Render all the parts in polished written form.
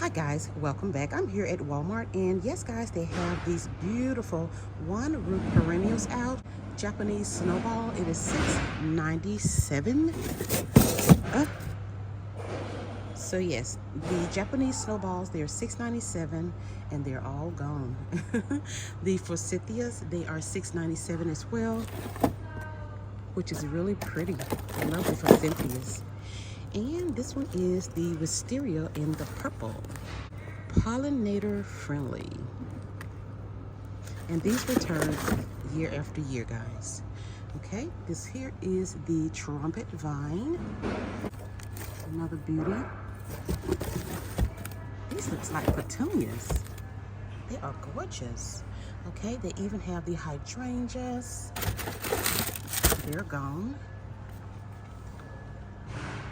Hi guys, welcome back. I'm here at Walmart, and yes guys, they have these beautiful one root perennials out. Japanese snowball. It is $6.97. Uh, so yes, the Japanese snowballs, they're $6.97 and they're all gone. The Forsythias, they are $6.97 as well, which is really pretty. I love the Forsythias. And this one is the wisteria in the purple. Pollinator friendly. And these return year after year, guys. Okay, this here is the trumpet vine. Another beauty. These looks like petunias. They are gorgeous. Okay, they even have the hydrangeas. They're gone.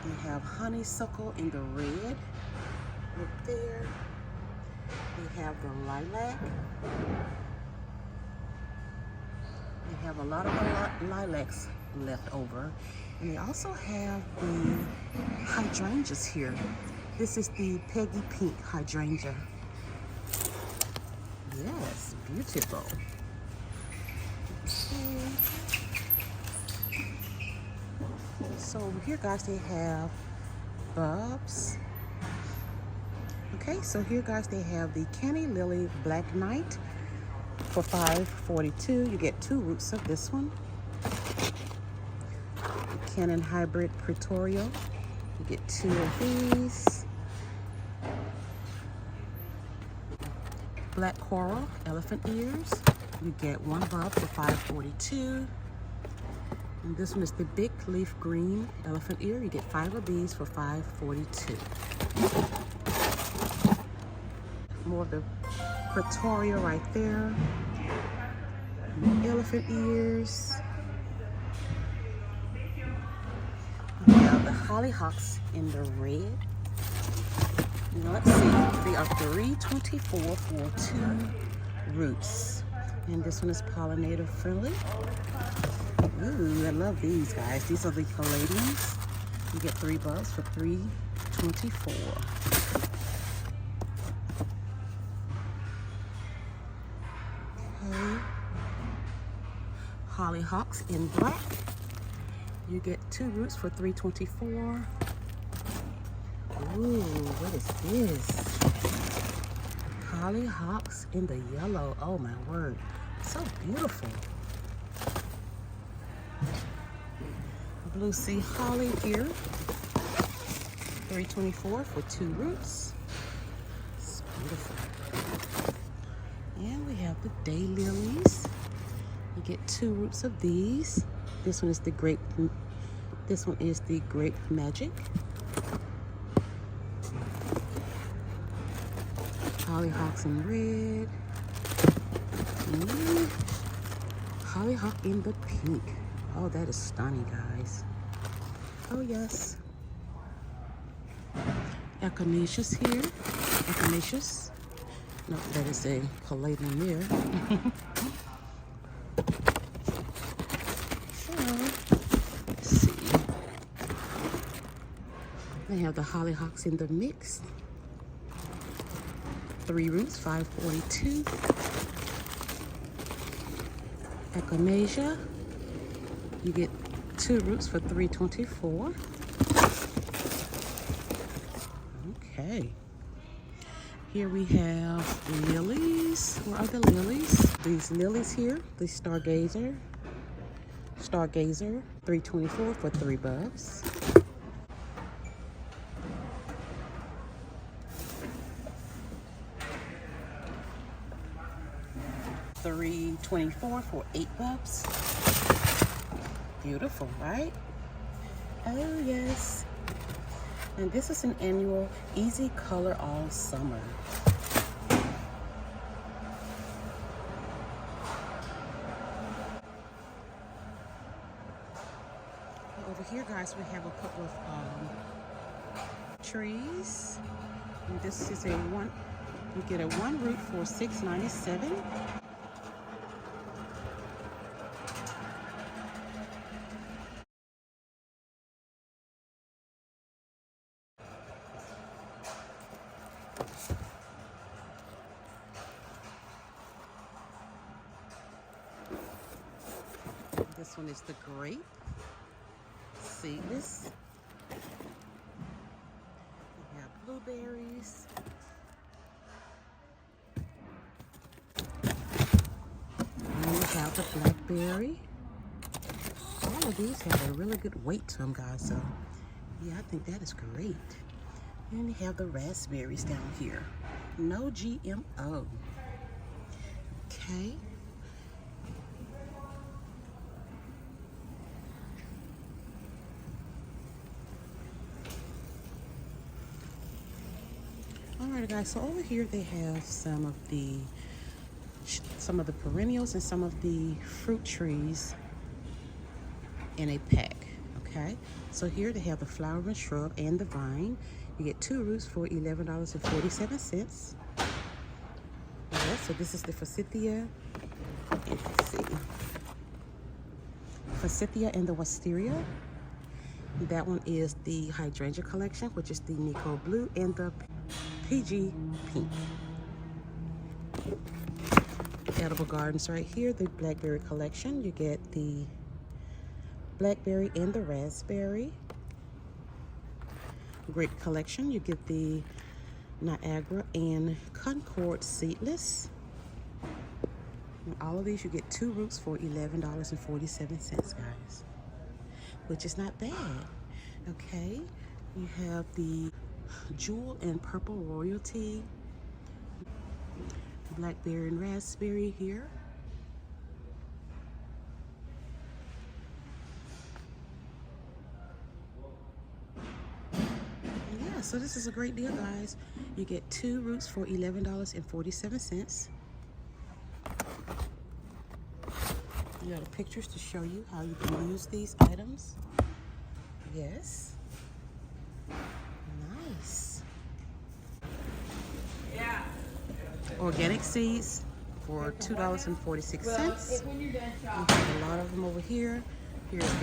They have honeysuckle in the red. Look there. They have the lilac. They have a lot of lilacs left over. And they also have the hydrangeas here. This is the Peggy Pink hydrangea. Yes, beautiful. Okay. So over here, guys, they have bulbs. Okay, so here, guys, they have the Canny Lily Black Knight for $5.42. You get 2 roots of this one. The Cannon Hybrid Pretoria. You get 2 of these. Black Coral Elephant Ears. You get 1 bulb for $5.42. And this one is the Big Leaf Green Elephant Ear. You get 5 of these for $5.42. More of the Pretoria right there. Elephant ears. We have the hollyhocks in the red. Now let's see, they are $3.24 for 2 roots. And this one is pollinator friendly. Ooh, I love these guys. These are the caladiums. You get 3 bulbs for $3.24. Hollyhocks in black. You get 2 roots for $3.24. Ooh, what is this? Hollyhocks in the yellow. Oh my word, so beautiful. Blue sea holly here. $3.24 for 2 roots. It's beautiful. And we have the daylilies. You get 2 roots of these. This one is the grape. This one is the grape magic. Hollyhocks in red. And hollyhock in the pink. Oh, that is stunning, guys. Oh yes. Echinaceas here. Echinaceas. No, that is a caladium there. Let's see. They have the hollyhocks in the mix. 3 roots, $5.42. Echinacea. You get 2 roots for $3.24. Okay. Here we have lilies. Where are the lilies? These lilies here, the Stargazer. $3.24 for 3 bulbs. $3.24 for 8 bulbs. Beautiful, right? Oh yes. And this is an annual easy color all summer. Over here, guys, we have a couple of trees. And this is a one. You get a 1 root for $6.97. This one is the grape, seedless. We have blueberries. And we have the blackberry. All of these have a really good weight to them, guys. So, yeah, I think that is great. And we have the raspberries down here. No GMO. Okay. Alright guys, so over here they have some of the perennials and some of the fruit trees in a pack. Okay, so here they have the flowering shrub and the vine. You get 2 roots for $11.47. Yeah, so this is the Forsythia. Let's see. Forsythia and the wisteria. That one is the Hydrangea collection, which is the Nico blue and the PG pink. Edible gardens right here, the blackberry collection. You get the blackberry and the raspberry. Grape collection, you get the Niagara and Concord seedless. And all of these you get 2 roots for $11.47, guys, which is not bad. Okay, you have the jewel and purple royalty, blackberry and raspberry here. Yeah, so this is a great deal, guys. You get 2 roots for $11.47. You got the pictures to show you how you can use these items. Yes. Nice. Yeah. Organic seeds for $2.46. We have a lot of them over here. Here's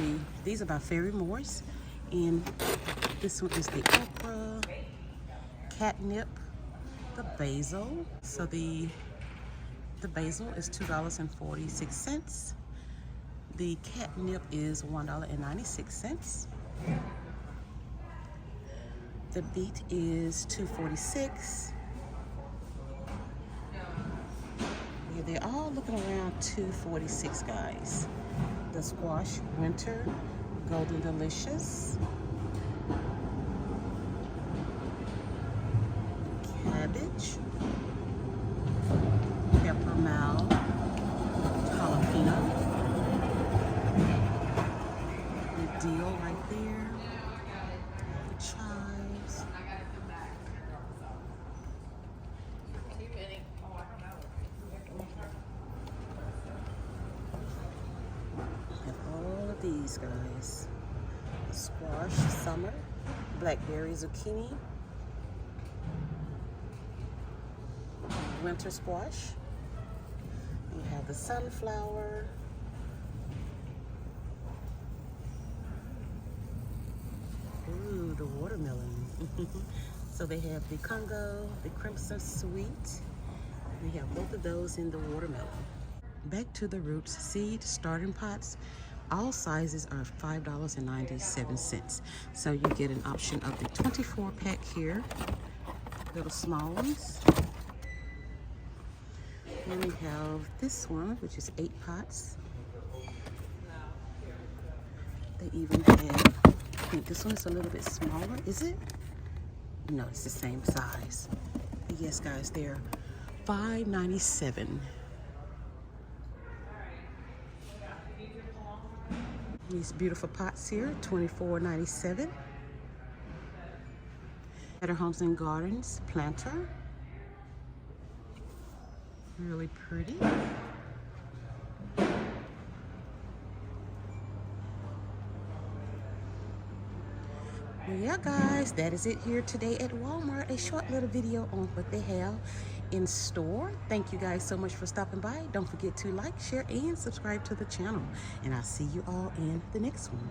these are by Fairy Moors. And this one is the okra, catnip, the basil. So the basil is $2.46. The catnip is $1.96. The beet is $2.46. Yeah, they're all looking around $2.46, guys. The squash, winter, golden delicious, cabbage, peppermint, jalapeno. The deal right there. The chives. And all of these, guys. Squash, summer, blackberry, zucchini, winter squash. You have the sunflower, ooh, the watermelon. So they have the Congo, the crimson sweet. We have both of those in the watermelon. Back to the roots, seed starting pots. All sizes are $5.97. So you get an option of the 24 pack here, little small ones. Then we have this one, which is 8 pots. They even have, I think this one is a little bit smaller, is it? No, it's the same size. But yes, guys, they're $5.97. These beautiful pots here, $24.97. Better Homes and Gardens planter. Really pretty. Well, yeah, guys, that is it here today at Walmart. A short little video on what they have in store. Thank you guys so much for stopping by. Don't forget to like, share, and subscribe to the channel. And I'll see you all in the next one.